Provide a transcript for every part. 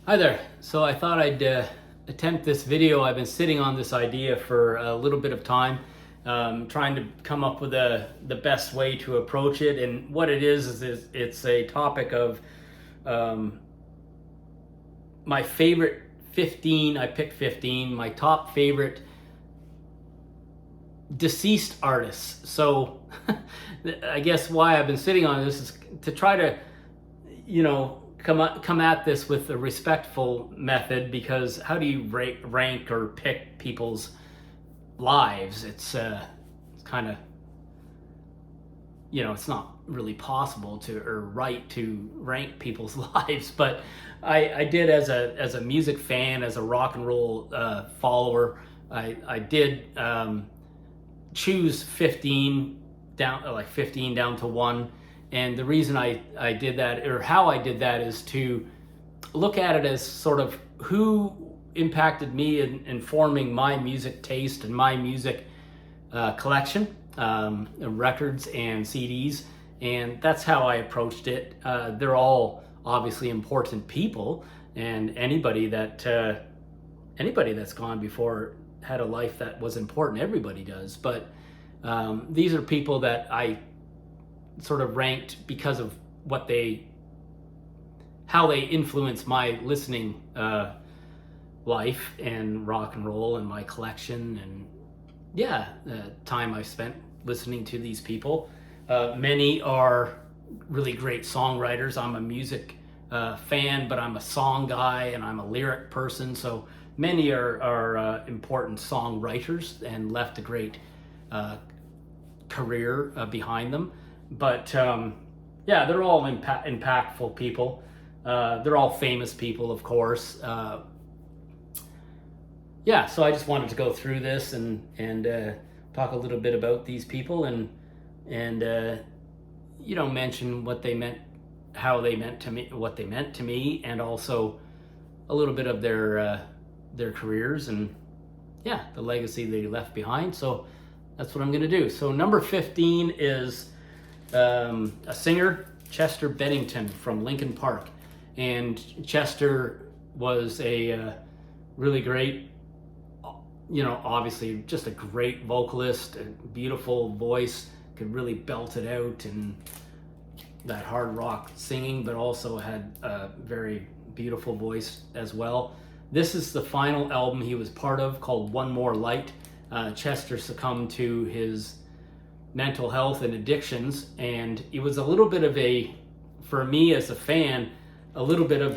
Hi there. So I thought I'd attempt this video. I've been sitting on this idea for a little bit of time, trying to come up with the best way to approach it. And what it is it's a topic of um, my favorite 15. I picked 15, my top favorite deceased artists. So I guess why I've been sitting on this is to try to, come at this with a respectful method, because how do you rank or pick people's lives? It's kind of, it's not really possible to or right to rank people's lives, but I did as a music fan, as a rock and roll follower. I did choose 15 down to one. And the reason I did that, or how I did that, is to look at it as sort of who impacted me in forming my music taste and my music collection, records and CDs. And that's how I approached it. They're all obviously important people, and anybody that's gone before had a life that was important. Everybody does. But these are people that I sort of ranked because of how they influence my listening life and rock and roll and my collection, and the time I spent listening to these people. Many are really great songwriters. I'm a music fan, but I'm a song guy and I'm a lyric person. So many are important songwriters and left a great career behind them. But they're all impactful people. They're all famous people, of course. So I just wanted to go through this and talk a little bit about these people and mention what they meant, how they meant to me, what they meant to me, and also a little bit of their careers and the legacy they left behind. So that's what I'm going to do. So number 15 is a singer, Chester Bennington from Linkin Park. And Chester was a really great, obviously just a great vocalist, a beautiful voice, could really belt it out, and that hard rock singing, but also had a very beautiful voice as well. This is the final album he was part of, called One More Light. Chester succumbed to his mental health and addictions, and it was a little bit of for me as a fan, a little bit of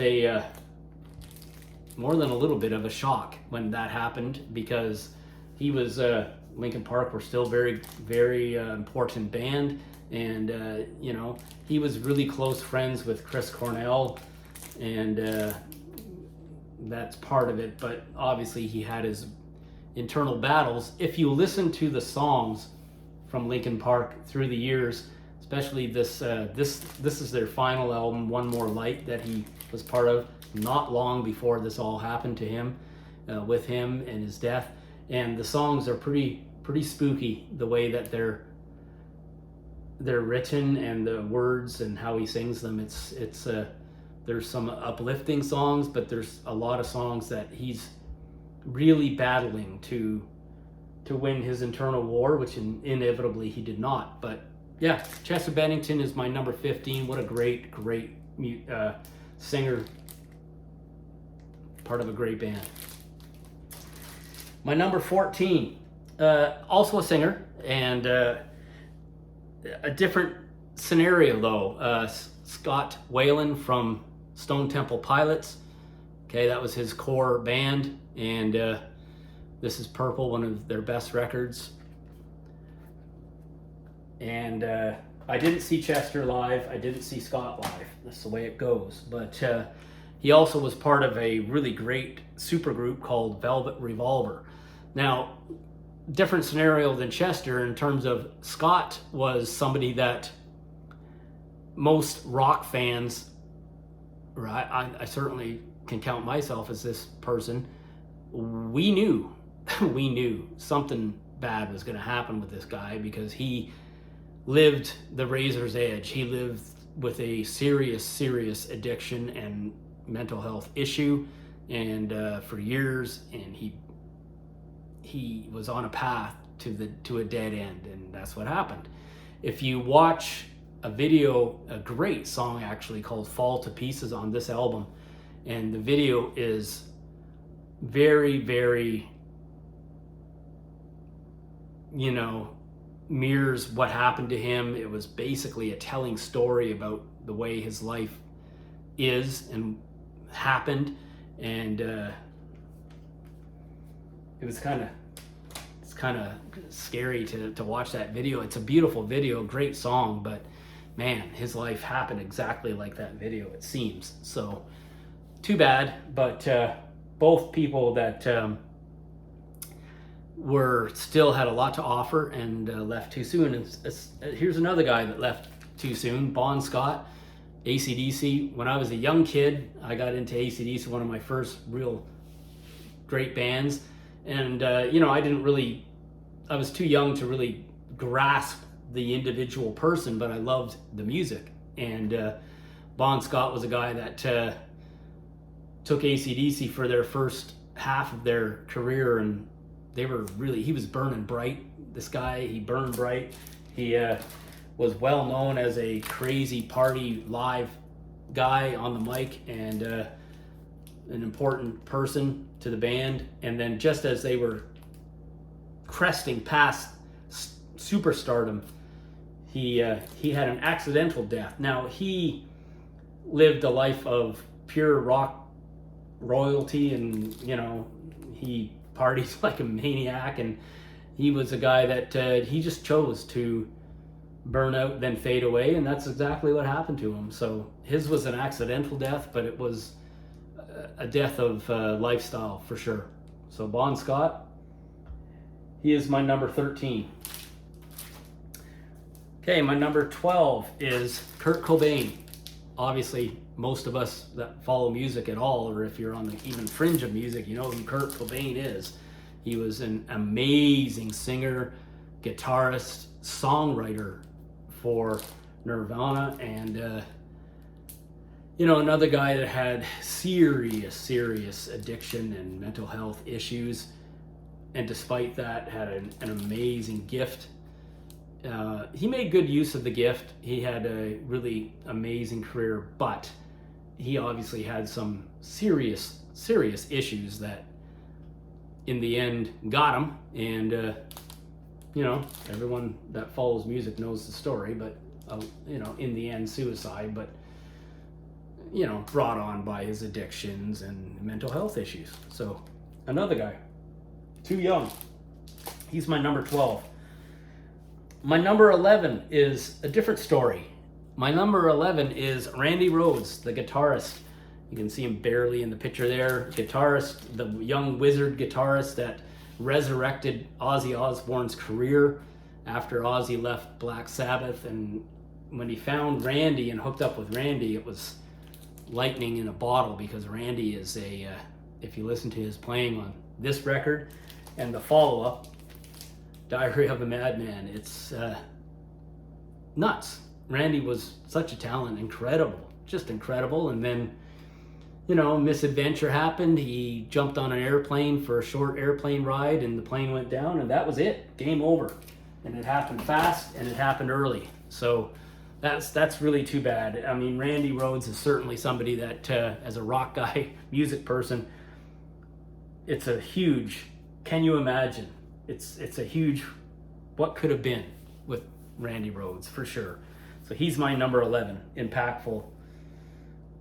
more than a little bit of a shock when that happened, because he was Linkin Park were still very, very important band, and he was really close friends with Chris Cornell, and that's part of it. But obviously he had his internal battles. If you listen to the songs from Linkin Park through the years, especially this is their final album, One More Light, that he was part of not long before this all happened to him, with him and his death. And the songs are pretty spooky, the way that they're written, and the words and how he sings them. It's there's some uplifting songs, but there's a lot of songs that he's really battling to win his internal war, which inevitably he did not. But Chester Bennington is my number 15. What a great singer, part of a great band. My number 14, also a singer, and a different scenario though. Scott Weiland from Stone Temple Pilots. Okay, that was his core band, and this is Purple, one of their best records. And I didn't see Chester live. I didn't see Scott live. That's the way it goes. But he also was part of a really great supergroup called Velvet Revolver. Now, different scenario than Chester in terms of Scott was somebody that most rock fans, or I certainly can count myself as this person, we knew something bad was going to happen with this guy, because he lived the razor's edge. He lived with a serious addiction and mental health issue, and for years, and he was on a path to a dead end, and that's what happened. If you watch a video, a great song actually called "Fall to Pieces" on this album, and the video is very, very, mirrors what happened to him. It was basically a telling story about the way his life is and happened, and it's kind of scary to watch that video. It's a beautiful video, great song, but man, his life happened exactly like that video, it seems. So too bad, but both people that still had a lot to offer and left too soon. And here's another guy that left too soon, Bon Scott, AC/DC. When I was a young kid, I got into AC/DC, one of my first real great bands. And, I was too young to really grasp the individual person, but I loved the music. And Bon Scott was a guy that took AC/DC for their first half of their career, and he was burning bright. This guy, he burned bright. He was well known as a crazy party live guy on the mic, and an important person to the band. And then just as they were cresting past superstardom, he had an accidental death. Now, he lived a life of pure rock royalty, and he parties like a maniac, and he was a guy that he just chose to burn out, then fade away, and that's exactly what happened to him. So his was an accidental death, but it was a death of lifestyle for sure. So Bon Scott, he is my number 13. Okay, my number 12 is Kurt Cobain. Obviously, most of us that follow music at all, or if you're on the even fringe of music, you know who Kurt Cobain is. He was an amazing singer, guitarist, songwriter for Nirvana, and another guy that had serious addiction and mental health issues, and despite that had an amazing gift. He made good use of the gift. He had a really amazing career, but he obviously had some serious issues that in the end got him. And everyone that follows music knows the story, but in the end, suicide, but brought on by his addictions and mental health issues. So another guy, too young. He's my number 12. My number 11 is a different story. My number 11 is Randy Rhoads, the guitarist. You can see him barely in the picture there. Guitarist, the young wizard guitarist that resurrected Ozzy Osbourne's career after Ozzy left Black Sabbath. And when he found Randy and hooked up with Randy, it was lightning in a bottle, because Randy is if you listen to his playing on this record and the follow-up, Diary of a Madman, it's nuts. Randy was such a talent, just incredible. And then, misadventure happened. He jumped on an airplane for a short airplane ride, and the plane went down, and that was it. Game over. And it happened fast, and it happened early. So that's really too bad. I mean, Randy Rhoads is certainly somebody that, as a rock guy, music person, it's a huge, can you imagine? It's a huge, what could have been with Randy Rhoads, for sure. So he's my number 11, impactful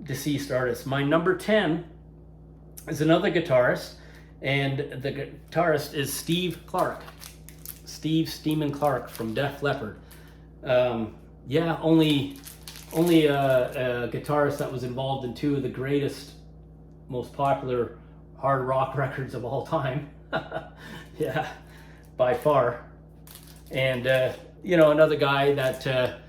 deceased artist. My number 10 is another guitarist, and the guitarist is Steve Clark. Steve Steamin' Clark from Def Leppard. Only a guitarist that was involved in two of the greatest, most popular hard rock records of all time. Yeah, by far. And another guy that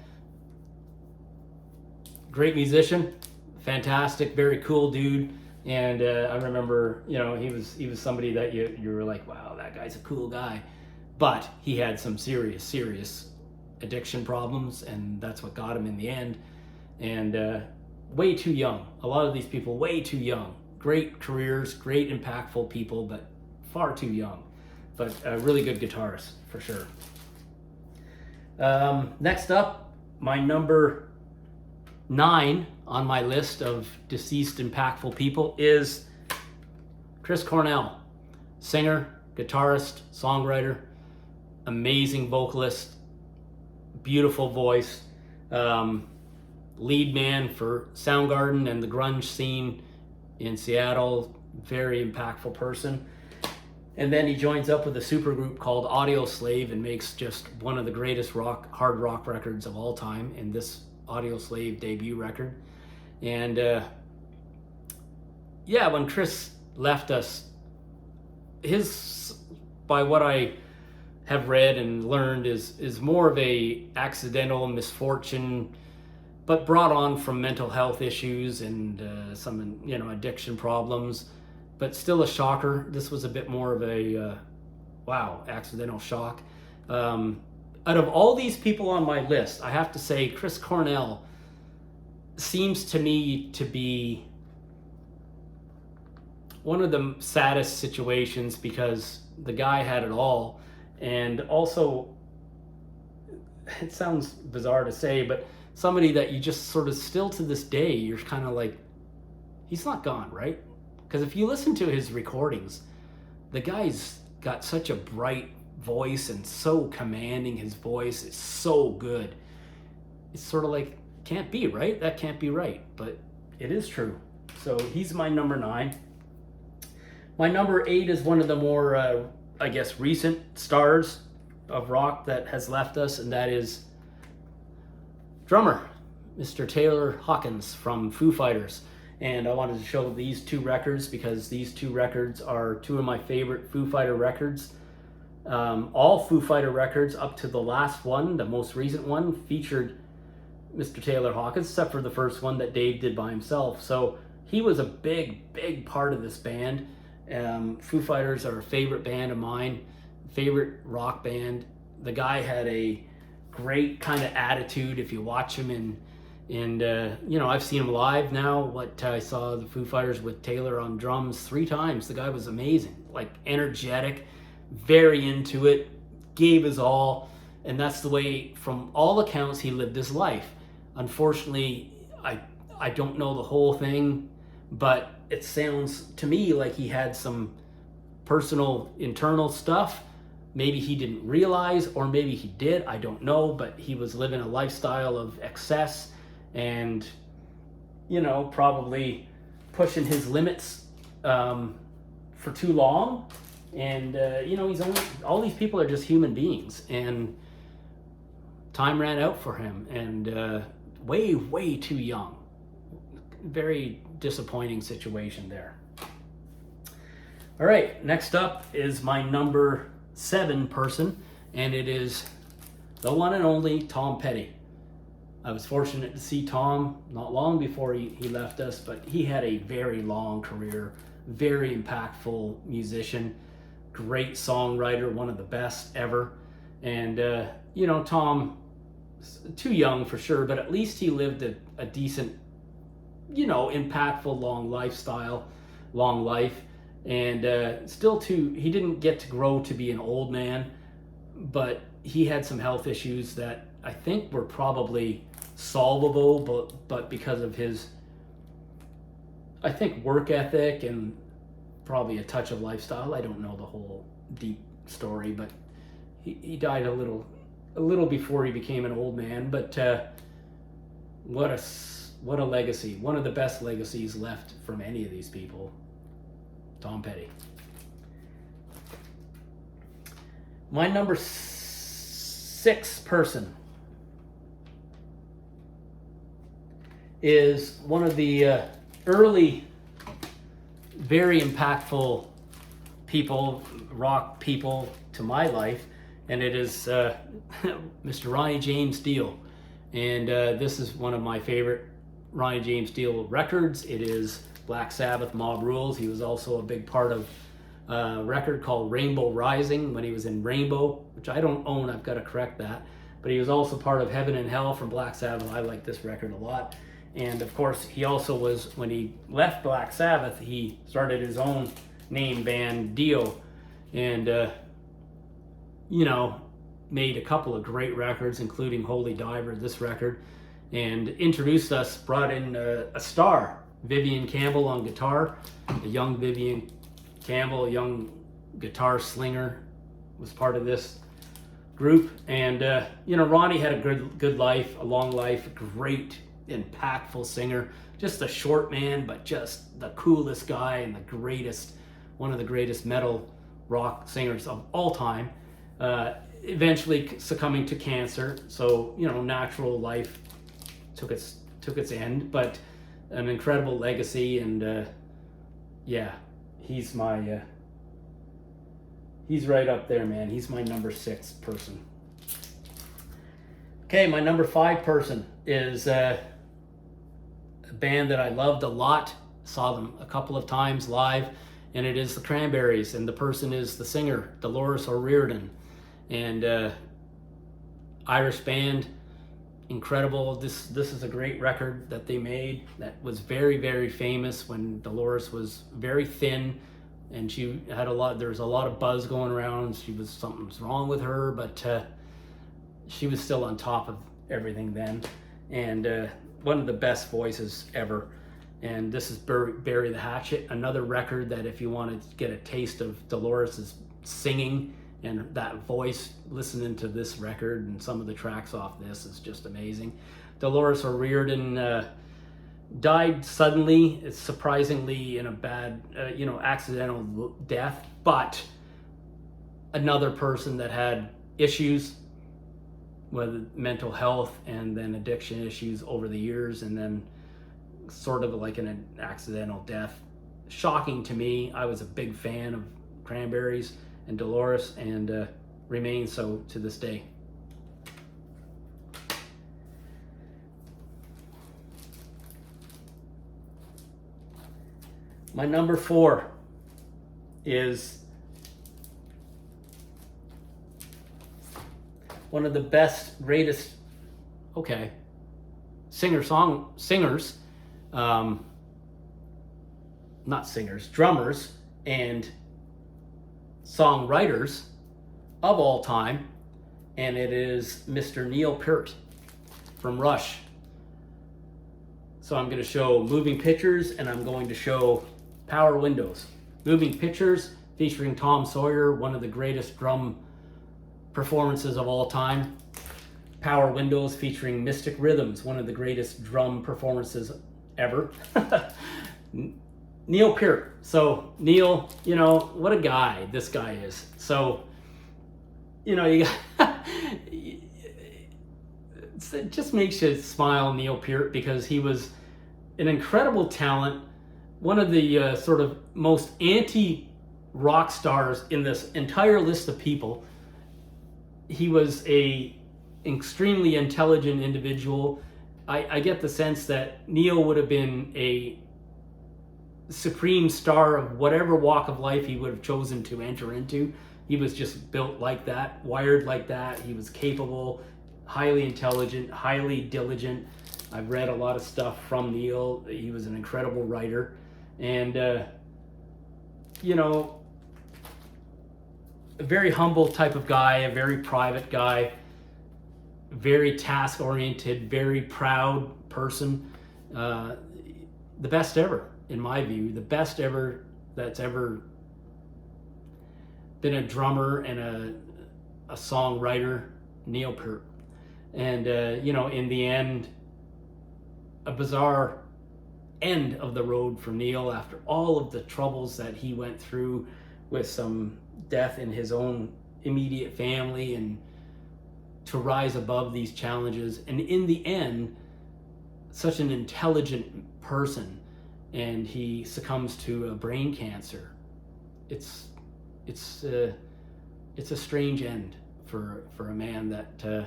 great musician, fantastic, very cool dude. And I remember, he was somebody that you were like, wow, that guy's a cool guy. But he had some serious addiction problems, and that's what got him in the end. And way too young. A lot of these people way too young. Great careers, great impactful people, but far too young. But a really good guitarist for sure. Next up, my number 9 on my list of deceased impactful people is Chris Cornell. Singer, guitarist, songwriter, amazing vocalist, beautiful voice, lead man for Soundgarden and the grunge scene in Seattle, very impactful person. And then he joins up with a supergroup called Audioslave and makes just one of the greatest hard rock records of all time in this Audioslave debut record. And when Chris left us, by what I have read and learned, is more of a accidental misfortune, but brought on from mental health issues and some addiction problems. But still a shocker. This was a bit more of a accidental shock. Out of all these people on my list, I have to say Chris Cornell seems to me to be one of the saddest situations, because the guy had it all. And also, it sounds bizarre to say, but somebody that you just sort of still to this day, you're kind of like, he's not gone, right? Because if you listen to his recordings, the guy's got such a bright voice and so commanding. His voice is so good. It's sort of like, can't be, right? That can't be right, but it is true. So he's my number 9. My number 8 is one of the more, recent stars of rock that has left us, and that is drummer, Mr. Taylor Hawkins from Foo Fighters. And I wanted to show these 2 records because these 2 records are 2 of my favorite Foo Fighter records. All Foo Fighter records up to the last one, the most recent one, featured Mr. Taylor Hawkins, except for the first one that Dave did by himself. So he was a big part of this band. Foo Fighters are a favorite band of mine, favorite rock band. The guy had a great kind of attitude if you watch him, and I've seen him live now. I saw the Foo Fighters with Taylor on drums 3 times. The guy was amazing, like energetic, very into it, gave his all, and that's the way, from all accounts, he lived his life. Unfortunately, I don't know the whole thing, but it sounds to me like he had some personal internal stuff. Maybe he didn't realize, or maybe he did, I don't know, but he was living a lifestyle of excess and, probably pushing his limits for too long. And, all these people are just human beings, and time ran out for him, and way too young. Very disappointing situation there. All right, next up is my number 7 person, and it is the one and only Tom Petty. I was fortunate to see Tom not long before he left us, but he had a very long career, very impactful musician, great songwriter, one of the best ever. And, Tom, too young for sure, but at least he lived a decent, impactful, long life. And he didn't get to grow to be an old man, but he had some health issues that I think were probably solvable, but because of his, I think, work ethic and probably a touch of lifestyle. I don't know the whole deep story, but he died a little before he became an old man. But what a legacy! One of the best legacies left from any of these people. Tom Petty. My number 6 person is one of the early, very impactful rock people to my life, and it is Mr. Ronnie James Dio. And this is one of my favorite Ronnie James Dio records. It is Black Sabbath, Mob Rules. He was also a big part of a record called Rainbow Rising when he was in Rainbow, which I don't own, I've got to correct that. But he was also part of Heaven and Hell from Black Sabbath. I like this record a lot. And of course, he also was, when he left Black Sabbath, he started his own name band, Dio, and made a couple of great records, including Holy Diver, this record, and introduced us, brought in a star, Vivian Campbell on guitar, a young Vivian Campbell, a young guitar slinger, was part of this group. And Ronnie had a good life, a long life, a great, impactful singer, just a short man, but just the coolest guy and the greatest, one of the greatest metal rock singers of all time. Eventually succumbing to cancer, so natural life took its end, but an incredible legacy. And he's right up there, man. He's my number 6 person. Okay, my number 5 person is a band that I loved a lot, saw them a couple of times live, and it is the Cranberries, and the person is the singer, Dolores O'Riordan. And Irish band, incredible. This is a great record that they made that was very, very famous when Dolores was very thin, and she had there was a lot of buzz going around. Something's wrong with her, but she was still on top of everything then, and one of the best voices ever. And this is Bury the Hatchet, another record that if you want to get a taste of Dolores's singing and that voice, listening to this record and some of the tracks off this is just amazing. Dolores O'Riordan died suddenly, surprisingly in a bad, accidental death, but another person that had issues with mental health and then addiction issues over the years, and then sort of like an accidental death. Shocking to me. I was a big fan of Cranberries and Dolores, and remain so to this day. My number 4 is one of the best, greatest, drummers and songwriters of all time, and it is Mr. Neil Peart from Rush. So I'm going to show Moving Pictures, and I'm going to show Power Windows. Moving Pictures featuring Tom Sawyer, one of the greatest drum performances of all time. Power Windows featuring Mystic Rhythms, one of the greatest drum performances ever. Neil Peart. So Neil, what a guy this guy is. So, you got it just makes you smile, Neil Peart, because he was an incredible talent, one of the sort of most anti-rock stars in this entire list of people. He was a extremely intelligent individual. I get the sense that Neil would have been a supreme star of whatever walk of life he would have chosen to enter into. He was just built like that, wired like that. He was capable, highly intelligent, highly diligent. I've read a lot of stuff from Neil. He was an incredible writer, and a very humble type of guy, a very private guy, very task-oriented, very proud person. The best ever, in my view, the best ever that's ever been a drummer and a songwriter, Neil Peart. And in the end, a bizarre end of the road for Neil after all of the troubles that he went through with some death in his own immediate family, and to rise above these challenges. And in the end, such an intelligent person, and he succumbs to a brain cancer. It's a strange end for a man that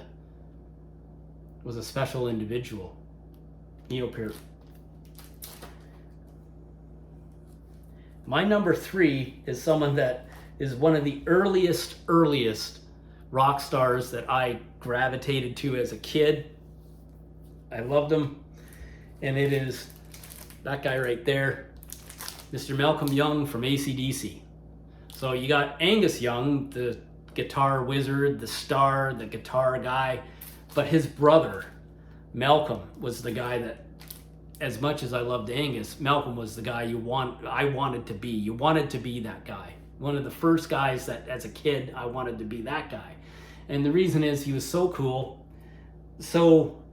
was a special individual, Neil Peart. My number 3 is someone that is one of the earliest rock stars that I gravitated to as a kid. I loved him. and it is that guy right there, Mr. Malcolm Young from AC/DC. So you got Angus Young, the guitar wizard, the star, the guitar guy, but his brother, Malcolm, was the guy that, as much as I loved Angus, Malcolm was the guy I wanted to be. You wanted to be that guy. One of the first guys that, as a kid, I wanted to be that guy. And the reason is he was so cool, so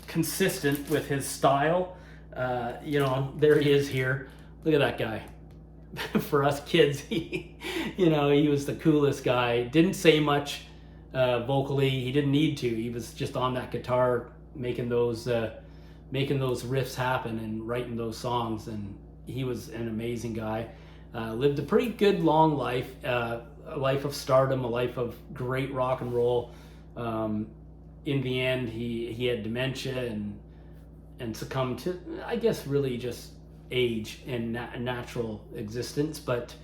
consistent with his style. There he is here. Look at that guy. For us kids, he was the coolest guy. Didn't say much vocally. He didn't need to. He was just on that guitar, making those riffs happen and writing those songs. And he was an amazing guy. Lived a pretty good long life, a life of stardom, a life of great rock and roll. In the end, he had dementia and succumbed to, I guess, really just age and natural existence. But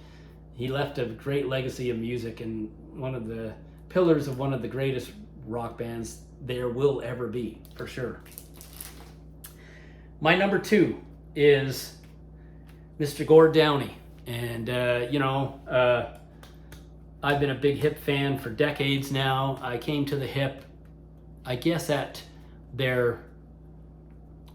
he left a great legacy of music and one of the pillars of one of the greatest rock bands there will ever be, for sure. My number 2 is Mr. Gord Downie. And, I've been a big Hip fan for decades now. I came to the Hip, I guess, at their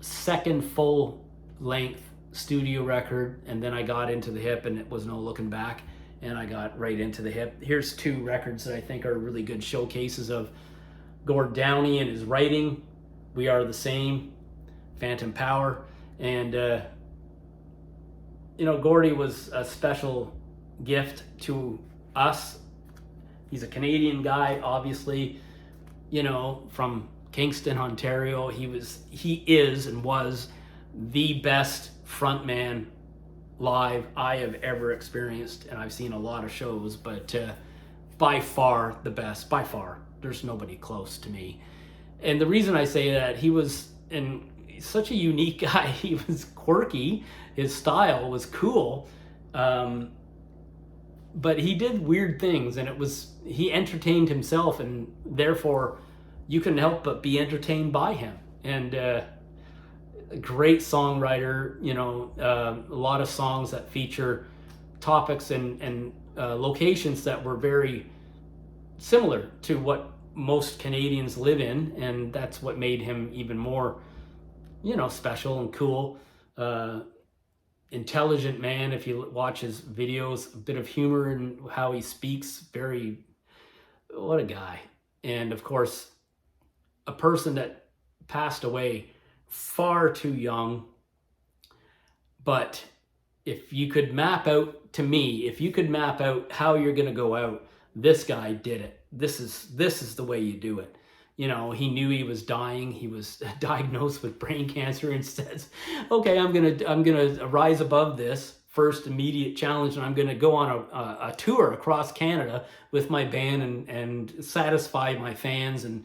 second full-length studio record, and then I got into the Hip, and it was no looking back, and I got right into the Hip. Here's 2 records that I think are really good showcases of Gord Downie and his writing. We Are the Same, Phantom Power, and Gordy was a special gift to us. He's a Canadian guy, obviously, from Kingston, Ontario. He is and was the best frontman live I have ever experienced, and I've seen a lot of shows, but by far the best, by far. There's nobody close to me. And the reason I say that, he was such a unique guy. He was quirky. His style was cool. But he did weird things, and he entertained himself, and therefore you couldn't help but be entertained by him. And a great songwriter, a lot of songs that feature topics and locations that were very similar to what most Canadians live in, and that's what made him even more, special and cool. Intelligent man. If you watch his videos, a bit of humor in how he speaks. What a guy. And of course, a person that passed away far too young. But if you could map out how you're going to go out, this guy did it. This is the way you do it. He knew he was dying. He was diagnosed with brain cancer and says, okay, I'm gonna rise above this first immediate challenge, and I'm gonna go on a tour across Canada with my band and satisfy my fans and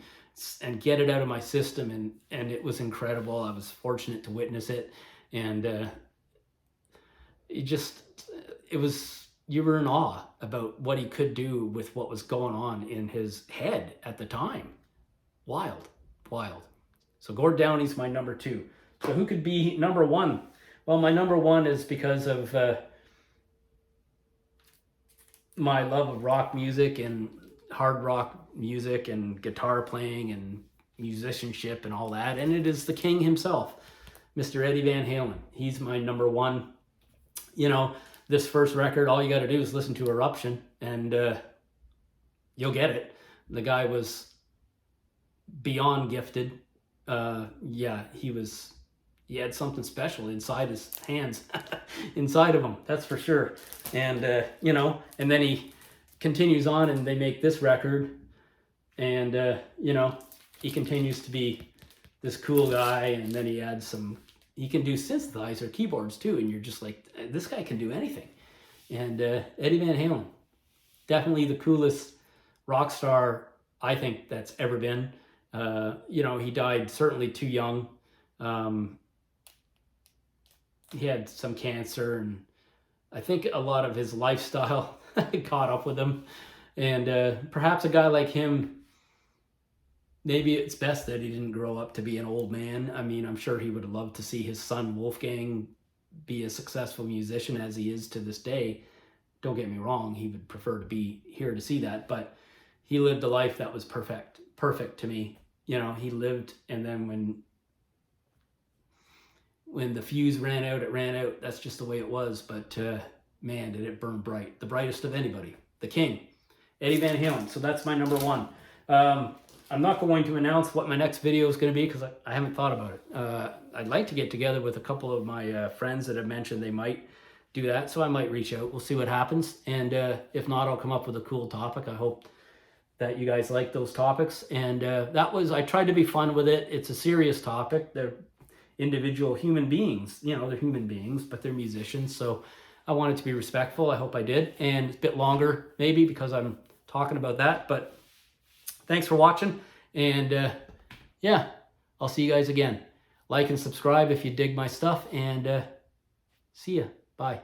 get it out of my system. And it was incredible. I was fortunate to witness it. And you were in awe about what he could do with what was going on in his head at the time. Wild. So Gord Downie's my number 2. So who could be number 1? Well, my number 1 is because of my love of rock music and hard rock music and guitar playing and musicianship and all that. And it is the king himself, Mr. Eddie Van Halen. He's my number 1. This first record, all you got to do is listen to Eruption and you'll get it. The guy was beyond gifted. He had something special inside his hands, inside of him, that's for sure. And and then he continues on, and they make this record, and he continues to be this cool guy. And then he can do synthesizer keyboards too, and you're just like, this guy can do anything. And Eddie Van Halen, definitely the coolest rock star I think that's ever been. He died certainly too young. He had some cancer, and I think a lot of his lifestyle caught up with him. And perhaps a guy like him maybe it's best that he didn't grow up to be an old man. I mean, I'm sure he would have loved to see his son Wolfgang be a successful musician as he is to this day. Don't get me wrong, he would prefer to be here to see that, but he lived a life that was perfect to me. You know, he lived, and then when the fuse ran out, it ran out. That's just the way it was. But man, did it burn bright. The brightest of anybody. The king, Eddie Van Halen. So that's my number one. I'm not going to announce what my next video is going to be because I haven't thought about it. I'd like to get together with a couple of my friends that have mentioned they might do that. So I might reach out. We'll see what happens. And if not, I'll come up with a cool topic. I hope that you guys like those topics. And I tried to be fun with it. It's a serious topic. They're individual human beings. You know, they're human beings, but they're musicians. So I wanted to be respectful. I hope I did. And it's a bit longer maybe because I'm talking about that. But thanks for watching. And yeah, I'll see you guys again. Like and subscribe if you dig my stuff. And see ya. Bye.